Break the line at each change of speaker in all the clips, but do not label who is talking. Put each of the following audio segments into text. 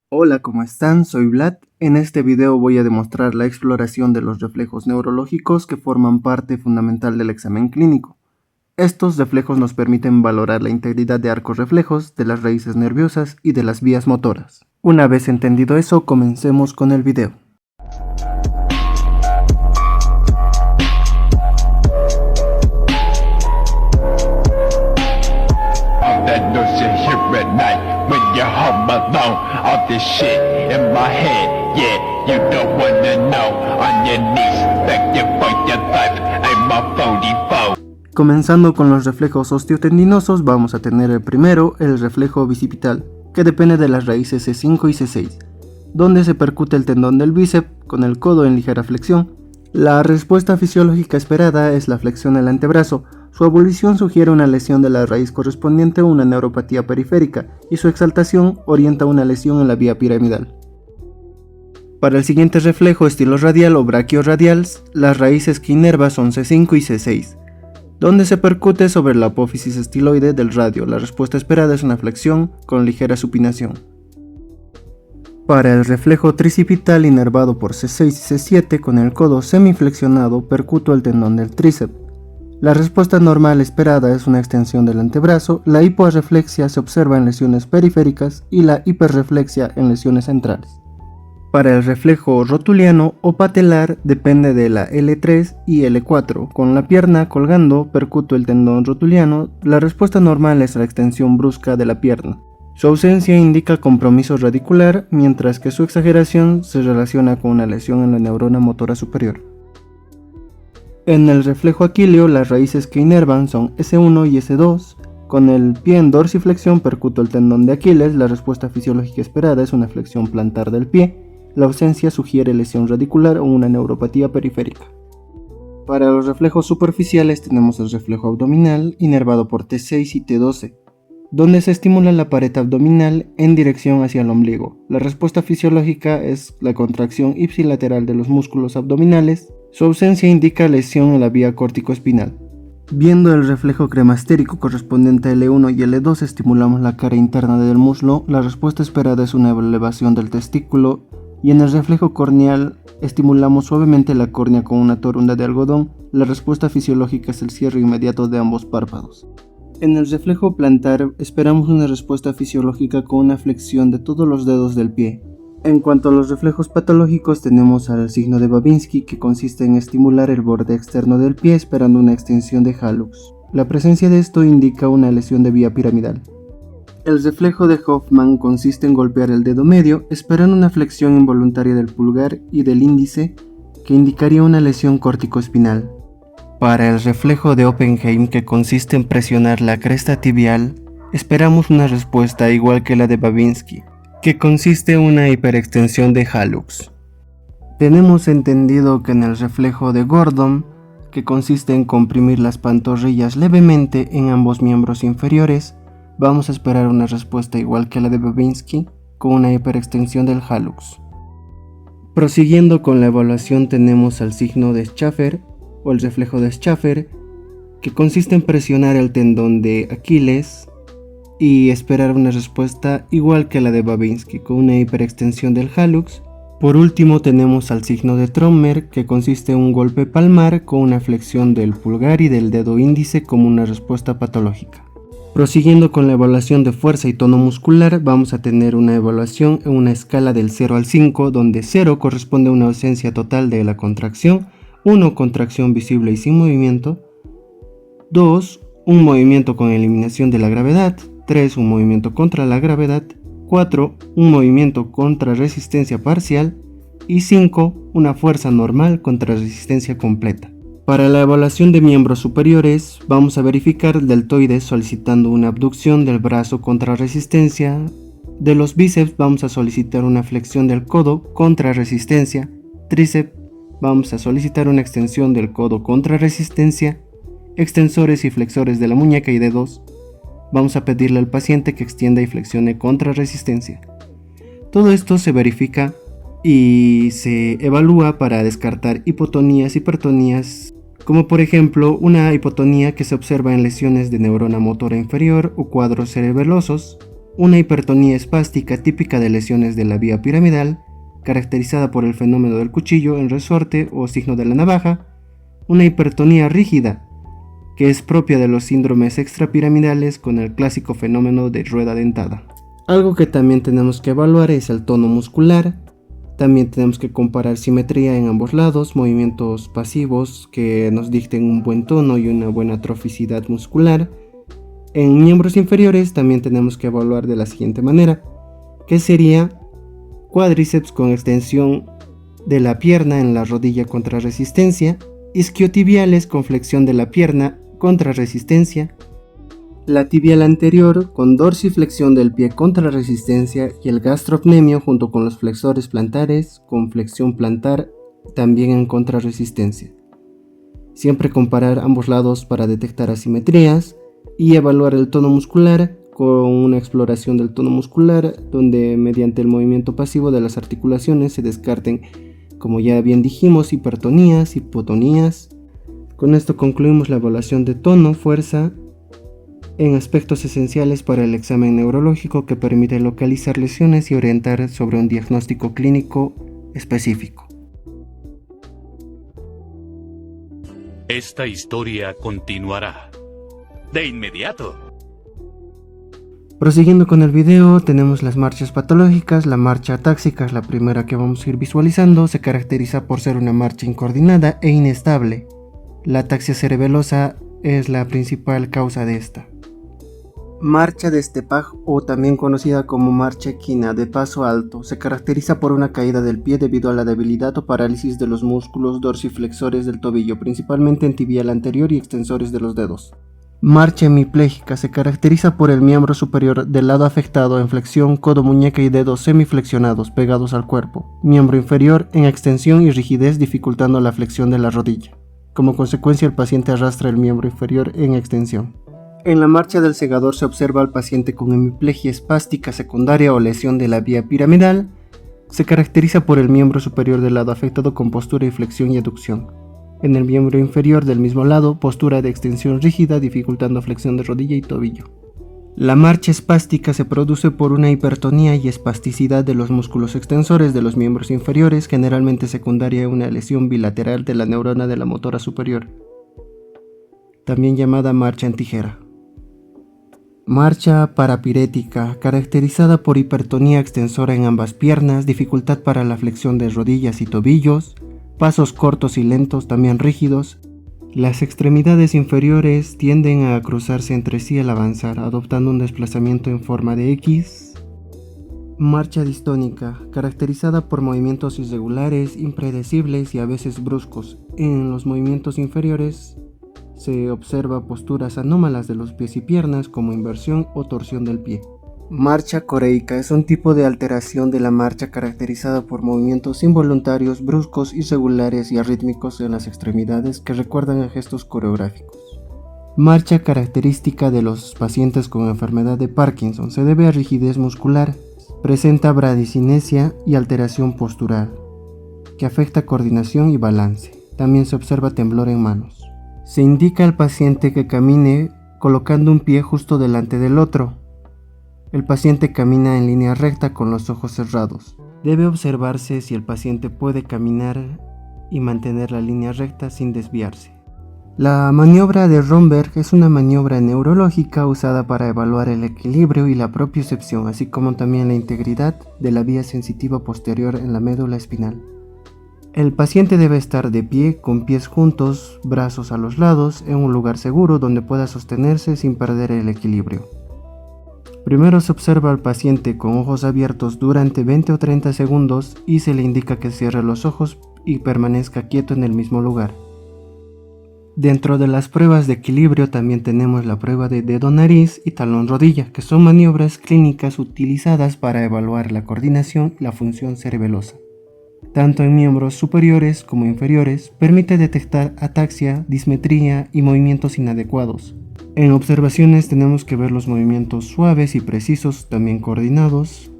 Hola, ¿cómo están? Soy Vlad. En este video voy a demostrar la exploración de los reflejos neurológicos que forman parte fundamental del examen clínico. Estos reflejos nos permiten valorar la integridad de arcos reflejos, de las raíces nerviosas y de las vías motoras. Una vez entendido eso, comencemos con el video. Comenzando con los reflejos osteotendinosos, vamos a tener el primero, el reflejo bicipital, que depende de las raíces C5 y C6, donde se percute el tendón del bíceps con el codo en ligera flexión. La respuesta fisiológica esperada es la flexión del antebrazo. Su abolición sugiere una lesión de la raíz correspondiente a una neuropatía periférica y su exaltación orienta una lesión en la vía piramidal. Para el siguiente reflejo estilo radial o brachioradial, las raíces que inervan son C5 y C6, donde se percute sobre la apófisis estiloide del radio. La respuesta esperada es una flexión con ligera supinación. Para el reflejo tricipital inervado por C6 y C7 con el codo semiflexionado, percuto el tendón del tríceps. La respuesta normal esperada es una extensión del antebrazo. La hipoarreflexia se observa en lesiones periféricas y la hiperreflexia en lesiones centrales. Para el reflejo rotuliano o patelar depende de la L3 y L4. Con la pierna colgando, percuto el tendón rotuliano. La respuesta normal es la extensión brusca de la pierna. Su ausencia indica compromiso radicular, mientras que su exageración se relaciona con una lesión en la neurona motora superior. En el reflejo aquileo, las raíces que inervan son S1 y S2. Con el pie en dorsiflexión percuto el tendón de Aquiles. La respuesta fisiológica esperada es una flexión plantar del pie. La ausencia sugiere lesión radicular o una neuropatía periférica. Para los reflejos superficiales tenemos el reflejo abdominal inervado por T6 y T12, donde se estimula la pared abdominal en dirección hacia el ombligo. La respuesta fisiológica es la contracción ipsilateral de los músculos abdominales. Su ausencia indica lesión en la vía córtico-espinal. Viendo el reflejo cremastérico correspondiente a L1 y L2, estimulamos la cara interna del muslo. La respuesta esperada es una elevación del testículo. Y en el reflejo corneal estimulamos suavemente la córnea con una torunda de algodón. La respuesta fisiológica es el cierre inmediato de ambos párpados. En el reflejo plantar esperamos una respuesta fisiológica con una flexión de todos los dedos del pie. En cuanto a los reflejos patológicos tenemos al signo de Babinski, que consiste en estimular el borde externo del pie esperando una extensión de hallux. La presencia de esto indica una lesión de vía piramidal. El reflejo de Hoffman consiste en golpear el dedo medio esperando una flexión involuntaria del pulgar y del índice que indicaría una lesión córtico-espinal. Para el reflejo de Oppenheim, que consiste en presionar la cresta tibial, esperamos una respuesta igual que la de Babinski, que consiste en una hiperextensión de hallux. Tenemos entendido que en el reflejo de Gordon, que consiste en comprimir las pantorrillas levemente en ambos miembros inferiores, vamos a esperar una respuesta igual que la de Babinski, con una hiperextensión del hallux. Prosiguiendo con la evaluación tenemos al signo de Schaffer, o el reflejo de Schaffer, que consiste en presionar el tendón de Aquiles y esperar una respuesta igual que la de Babinski, con una hiperextensión del hallux. Por último tenemos al signo de Trommer, que consiste en un golpe palmar con una flexión del pulgar y del dedo índice como una respuesta patológica. Prosiguiendo con la evaluación de fuerza y tono muscular, vamos a tener una evaluación en una escala del 0 al 5, donde 0 corresponde a una ausencia total de la contracción, 1 contracción visible y sin movimiento, 2 un movimiento con eliminación de la gravedad, 3 un movimiento contra la gravedad, 4 un movimiento contra resistencia parcial y 5 una fuerza normal contra resistencia completa. Para la evaluación de miembros superiores, vamos a verificar el deltoides solicitando una abducción del brazo contra resistencia. De los bíceps vamos a solicitar una flexión del codo contra resistencia. Tríceps vamos a solicitar una extensión del codo contra resistencia. Extensores y flexores de la muñeca y dedos. Vamos a pedirle al paciente que extienda y flexione contra resistencia. Todo esto se verifica y se evalúa para descartar hipotonías, hipertonías como por ejemplo una hipotonía que se observa en lesiones de neurona motora inferior o cuadros cerebelosos, una hipertonía espástica típica de lesiones de la vía piramidal, caracterizada por el fenómeno del cuchillo en resorte o signo de la navaja, una hipertonía rígida, que es propia de los síndromes extrapiramidales con el clásico fenómeno de rueda dentada. Algo que también tenemos que evaluar es el tono muscular. También tenemos que comparar simetría en ambos lados, movimientos pasivos que nos dicten un buen tono y una buena troficidad muscular. En miembros inferiores también tenemos que evaluar de la siguiente manera, que sería cuádriceps con extensión de la pierna en la rodilla contra resistencia, isquiotibiales con flexión de la pierna contra resistencia, la tibial anterior con dorsiflexión del pie contra resistencia y el gastrocnemio junto con los flexores plantares con flexión plantar también en contrarresistencia. Siempre comparar ambos lados para detectar asimetrías y evaluar el tono muscular con una exploración del tono muscular donde mediante el movimiento pasivo de las articulaciones se descarten, como ya bien dijimos, hipertonías, hipotonías. Con esto concluimos la evaluación de tono, fuerza, en aspectos esenciales para el examen neurológico que permite localizar lesiones y orientar sobre un diagnóstico clínico específico.
Esta historia continuará de inmediato.
Prosiguiendo con el video, tenemos las marchas patológicas. La marcha atáxica es la primera que vamos a ir visualizando. Se caracteriza por ser una marcha incoordinada e inestable. La ataxia cerebelosa es la principal causa de esta. Marcha de Stepag, o también conocida como marcha equina de paso alto, se caracteriza por una caída del pie debido a la debilidad o parálisis de los músculos dorsiflexores del tobillo, principalmente en tibial anterior y extensores de los dedos. Marcha hemipléjica se caracteriza por el miembro superior del lado afectado en flexión, codo, muñeca y dedos semiflexionados pegados al cuerpo, miembro inferior en extensión y rigidez dificultando la flexión de la rodilla. Como consecuencia, el paciente arrastra el miembro inferior en extensión. En la marcha del segador se observa al paciente con hemiplegia espástica secundaria o lesión de la vía piramidal. Se caracteriza por el miembro superior del lado afectado con postura y flexión y aducción. En el miembro inferior del mismo lado, postura de extensión rígida dificultando flexión de rodilla y tobillo. La marcha espástica se produce por una hipertonía y espasticidad de los músculos extensores de los miembros inferiores, generalmente secundaria a una lesión bilateral de la neurona de la motora superior, también llamada marcha en tijera. Marcha parapirética, caracterizada por hipertonía extensora en ambas piernas, dificultad para la flexión de rodillas y tobillos, pasos cortos y lentos, también rígidos. Las extremidades inferiores tienden a cruzarse entre sí al avanzar, adoptando un desplazamiento en forma de X. Marcha distónica, caracterizada por movimientos irregulares, impredecibles y a veces bruscos. En los movimientos inferiores se observa posturas anómalas de los pies y piernas como inversión o torsión del pie. Marcha coreica es un tipo de alteración de la marcha caracterizada por movimientos involuntarios, bruscos, irregulares y arrítmicos en las extremidades que recuerdan a gestos coreográficos. Marcha característica de los pacientes con enfermedad de Parkinson se debe a rigidez muscular, presenta bradicinesia y alteración postural, que afecta coordinación y balance. También se observa temblor en manos. Se indica al paciente que camine colocando un pie justo delante del otro. El paciente camina en línea recta con los ojos cerrados. Debe observarse si el paciente puede caminar y mantener la línea recta sin desviarse. La maniobra de Romberg es una maniobra neurológica usada para evaluar el equilibrio y la propiocepción, así como también la integridad de la vía sensitiva posterior en la médula espinal. El paciente debe estar de pie, con pies juntos, brazos a los lados, en un lugar seguro donde pueda sostenerse sin perder el equilibrio. Primero se observa al paciente con ojos abiertos durante 20 o 30 segundos y se le indica que cierre los ojos y permanezca quieto en el mismo lugar. Dentro de las pruebas de equilibrio también tenemos la prueba de dedo-nariz y talón-rodilla, que son maniobras clínicas utilizadas para evaluar la coordinación y la función cerebelosa. Tanto en miembros superiores como inferiores, permite detectar ataxia, dismetría y movimientos inadecuados. En observaciones tenemos que ver los movimientos suaves y precisos, también coordinados,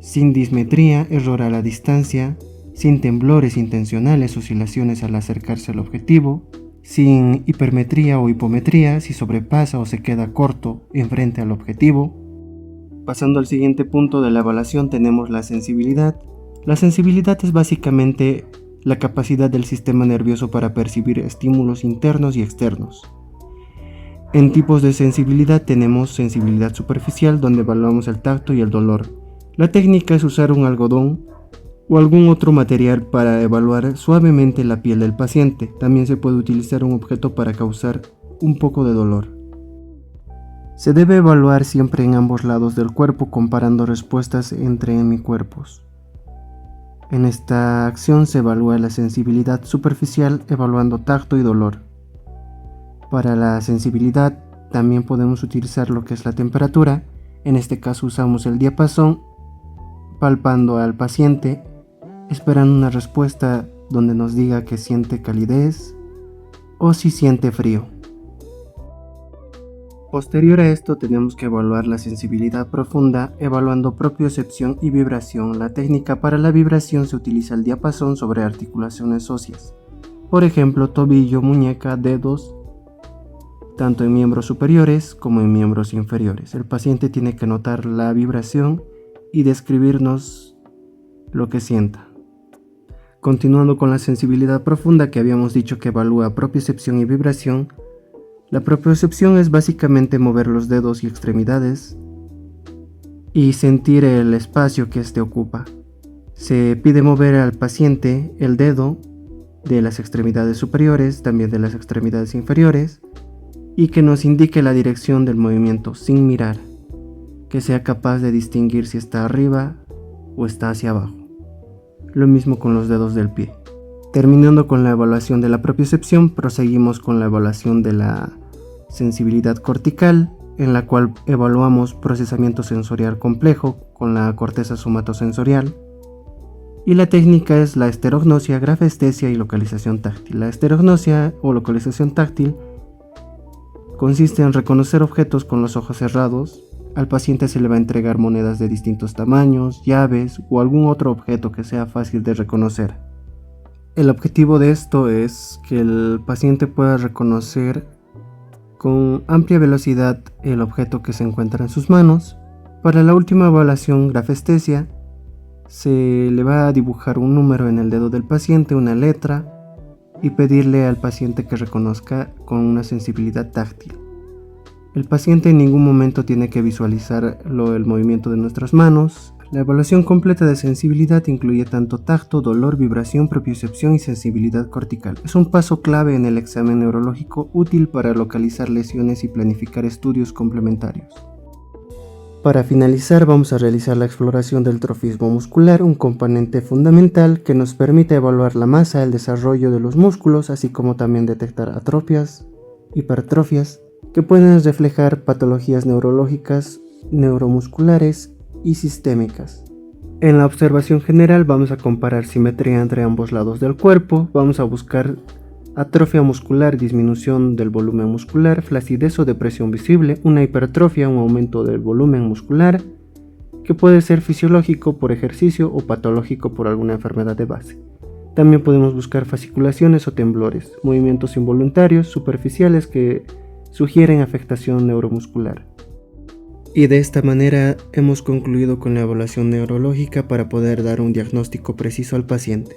sin dismetría, error a la distancia, sin temblores intencionales, oscilaciones al acercarse al objetivo, sin hipermetría o hipometría, si sobrepasa o se queda corto en frente al objetivo. Pasando al siguiente punto de la evaluación tenemos la sensibilidad. La sensibilidad es básicamente la capacidad del sistema nervioso para percibir estímulos internos y externos. En tipos de sensibilidad tenemos sensibilidad superficial, donde evaluamos el tacto y el dolor. La técnica es usar un algodón o algún otro material para evaluar suavemente la piel del paciente. También se puede utilizar un objeto para causar un poco de dolor. Se debe evaluar siempre en ambos lados del cuerpo, comparando respuestas entre hemicuerpos. En esta acción se evalúa la sensibilidad superficial evaluando tacto y dolor. Para la sensibilidad también podemos utilizar lo que es la temperatura. En este caso usamos el diapasón, palpando al paciente, esperando una respuesta donde nos diga que siente calidez o si siente frío. Posterior a esto tenemos que evaluar la sensibilidad profunda, evaluando propiocepción y vibración. La técnica para la vibración se utiliza el diapasón sobre articulaciones óseas, por ejemplo tobillo, muñeca, dedos, tanto en miembros superiores como en miembros inferiores. El paciente tiene que notar la vibración y describirnos lo que sienta. Continuando con la sensibilidad profunda, que habíamos dicho que evalúa propiocepción y vibración, la propiocepción es básicamente mover los dedos y extremidades y sentir el espacio que éste ocupa. Se pide mover al paciente el dedo de las extremidades superiores, también de las extremidades inferiores, y que nos indique la dirección del movimiento sin mirar, que sea capaz de distinguir si está arriba o está hacia abajo. Lo mismo con los dedos del pie. Terminando con la evaluación de la propiocepción, proseguimos con la evaluación de la sensibilidad cortical, en la cual evaluamos procesamiento sensorial complejo con la corteza somatosensorial. Y la técnica es la esterognosia, grafestesia y localización táctil. La esterognosia o localización táctil consiste en reconocer objetos con los ojos cerrados. Al paciente se le va a entregar monedas de distintos tamaños, llaves o algún otro objeto que sea fácil de reconocer. El objetivo de esto es que el paciente pueda reconocer con amplia velocidad el objeto que se encuentra en sus manos. Para la última evaluación, grafestesia, se le va a dibujar un número en el dedo del paciente, una letra, y pedirle al paciente que reconozca con una sensibilidad táctil. El paciente en ningún momento tiene que visualizar el movimiento de nuestras manos. La evaluación completa de sensibilidad incluye tanto tacto, dolor, vibración, propiocepción y sensibilidad cortical. Es un paso clave en el examen neurológico, útil para localizar lesiones y planificar estudios complementarios. Para finalizar, vamos a realizar la exploración del trofismo muscular, un componente fundamental que nos permite evaluar la masa, el desarrollo de los músculos, así como también detectar atrofias, hipertrofias, que pueden reflejar patologías neurológicas, neuromusculares y sistémicas. En la observación general vamos a comparar simetría entre ambos lados del cuerpo, vamos a buscar atrofia muscular, disminución del volumen muscular, flacidez o depresión visible, una hipertrofia, un aumento del volumen muscular, que puede ser fisiológico por ejercicio o patológico por alguna enfermedad de base. También podemos buscar fasciculaciones o temblores, movimientos involuntarios, superficiales que sugieren afectación neuromuscular. Y de esta manera hemos concluido con la evaluación neurológica para poder dar un diagnóstico preciso al paciente.